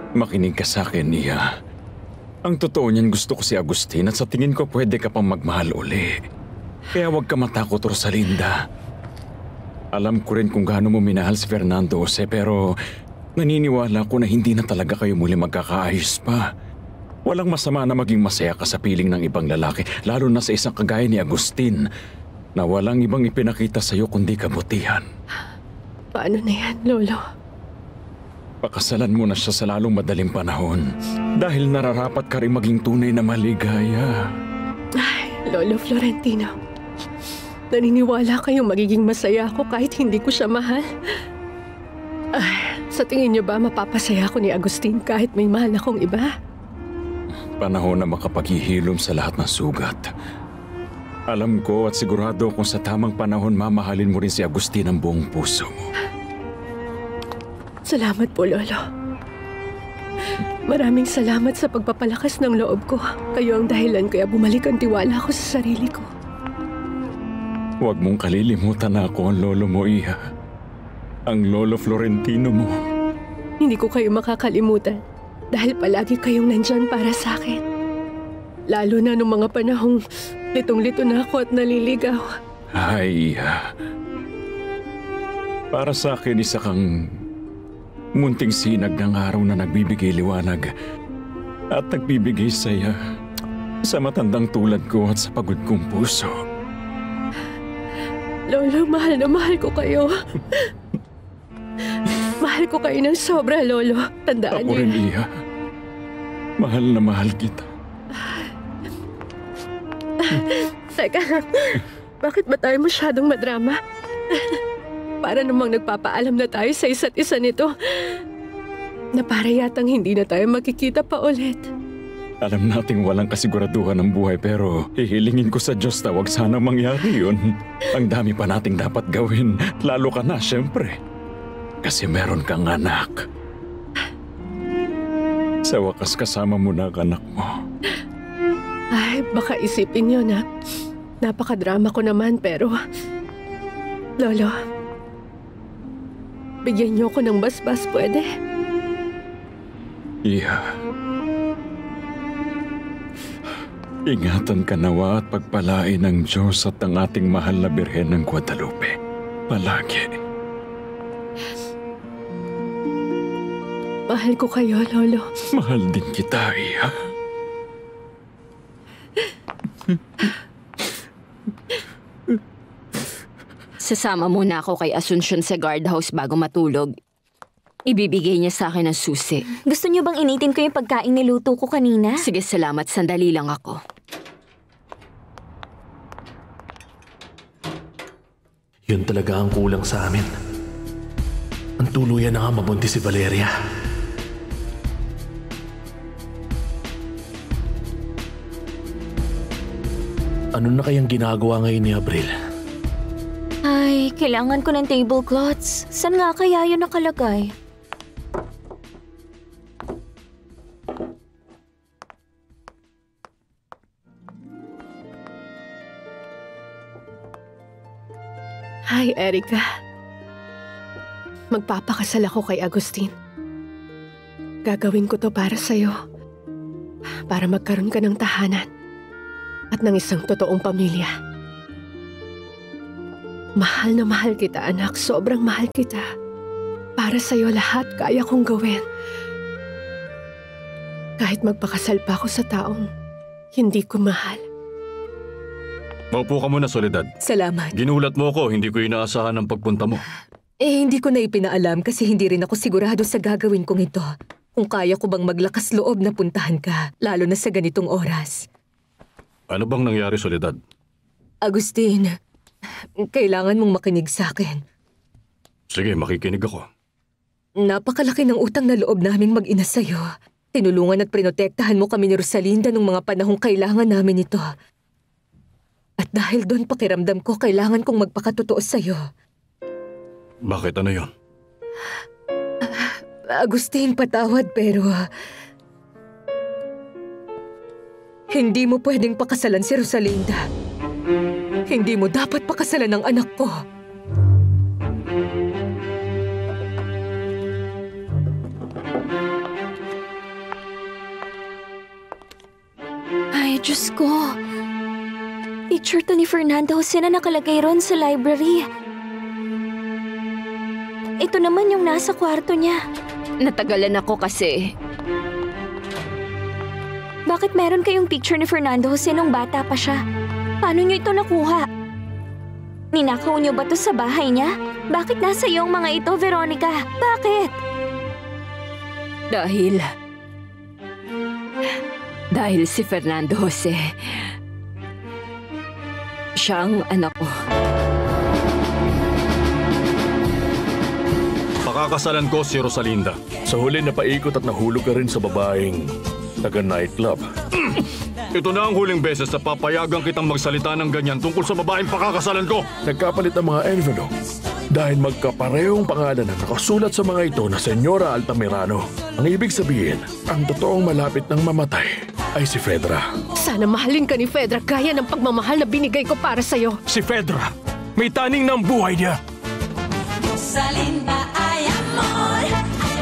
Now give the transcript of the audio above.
Makinig ka sa akin, Iya. Ang totoo niyan, gusto ko si Agustin at sa tingin ko pwede ka pang magmahal uli. Kaya huwag ka matakot, Rosalinda. Alam ko rin kung gaano mo minahal si Fernando Jose, pero naniniwala ko na hindi na talaga kayo muli magkakaayos pa. Walang masama na maging masaya ka sa piling ng ibang lalaki, lalo na sa isang kagaya ni Agustin, na walang ibang ipinakita sa'yo kundi kabutihan. Paano na yan, Lolo? Pakasalan mo na siya sa lalong madaling panahon dahil nararapat ka rin maging tunay na maligaya. Ay, Lolo Florentino. Naniniwala kayong magiging masaya ako kahit hindi ko siya mahal? Ay, sa tingin niyo ba mapapasaya ko ni Agustin kahit may mahal akong iba? Panahon na makapaghihilom sa lahat ng sugat. Alam ko at sigurado kung sa tamang panahon mamahalin mo rin si Agustin ang buong puso mo. Salamat po, Lolo. Maraming salamat sa pagpapalakas ng loob ko. Kayo ang dahilan kaya bumalik ang tiwala ko sa sarili ko. Huwag mong kalilimutan na ako ang lolo mo, Iya. Ang lolo Florentino mo. Hindi ko kayo makakalimutan dahil palagi kayong nandyan para sa akin. Lalo na nung mga panahong litong-lito na ako at naliligaw. Ay, Iya. Para sa akin, isa kang munting sinag ng araw na nagbibigay liwanag at nagbibigay saya sa matandang tulad ko at sa pagod kong puso. Lolo, mahal na mahal ko kayo. Mahal ko kayo ng sobra, Lolo. Tandaan niyo. Ako rin, Iya. Mahal na mahal kita. Teka, bakit ba tayo masyadong madrama? Para namang nagpapaalam na tayo sa isa't isa nito na para yatang hindi na tayo magkikita pa ulit. Alam nating walang kasiguraduhan ng buhay pero hihilingin ko sa Diyos na wag sana mangyari yun. Ang dami pa nating dapat gawin, lalo ka na siyempre. Kasi meron kang anak. Sa wakas kasama mo na ang anak mo. Ay, baka isipin niyo na napakadrama ko naman pero Lolo, bigyan niyo ako ng basbas, pwede? Iya. Ingatan ka nawa at pagpalain ng Diyos at ang ating mahal na Birhen ng Guadalupe. Palagi. Mahal ko kayo, Lolo. Mahal din kita, Iya. Sasama muna ako kay Asuncion sa guardhouse bago matulog. Ibibigay niya sa akin ang susi. Gusto niyo bang initin ko yung pagkain niluto ko kanina? Sige, salamat. Sandali lang ako. Yun talaga ang kulang sa amin. Ang tuluyan na nga mabuntis si Valeria. Ano na kayang ginagawa ngayon ni Abril? Ay, kailangan ko ng tablecloths. Saan nga kaya yun nakalagay? Hi, Erica. Magpapakasal ako kay Agustin. Gagawin ko to para sa'yo. Para magkaroon ka ng tahanan at ng isang totoong pamilya. Mahal na mahal kita, anak. Sobrang mahal kita. Para sa'yo lahat kaya kong gawin. Kahit magpakasal pa ako sa taong hindi ko mahal. Maupo ka muna, Soledad. Salamat. Ginulat mo ako, hindi ko inaasahan ang pagpunta mo. Hindi ko na ipinaalam kasi hindi rin ako sigurado sa gagawin kong ito. Kung kaya ko bang maglakas loob na puntahan ka, lalo na sa ganitong oras. Ano bang nangyari, Soledad? Agustin, kailangan mong makinig sa akin. Sige, makikinig ako. Napakalaki ng utang na loob naming mag-ina sa'yo. Tinulungan at prinotektahan mo kami ni Rosalinda nung mga panahong kailangan namin ito. At dahil doon pakiramdam ko, kailangan kong magpakatotoo sa'yo. Bakit, ano yun? Agustin, patawad pero... hindi mo pwedeng pakasalan si Rosalinda. Hindi mo dapat pakasalan ang anak ko. Ay, Diyos ko. Picture to ni Fernando Jose na nakalagay ron sa library. Ito naman yung nasa kwarto niya. Natagalan ako kasi Bakit meron kayong picture ni Fernando Jose nung bata pa siya? Paano niyo ito nakuha? Ninakaw niyo ba to sa bahay niya? Bakit nasa iyo ang mga ito, Veronica? Bakit? Dahil si Fernando Jose, siyang anak ko. Pakakasalan ko si Rosalinda. Sa huli napaikot at nahulog ka rin sa babaeng taga-nightclub. Ito na ang huling beses na papayagan kitang magsalita ng ganyan tungkol sa babaeng pakakasalan ko. Nagkapalit ang mga envelope dahil magkaparehong pangalan na nakasulat sa mga ito na Senyora Altamirano. Ang ibig sabihin, ang totoong malapit ng mamatay ay si Fedra. Sana mahalin ka ni Fedra gaya ng pagmamahal na binigay ko para sa'yo. Si Fedra, may taning ng buhay niya. Rosalinda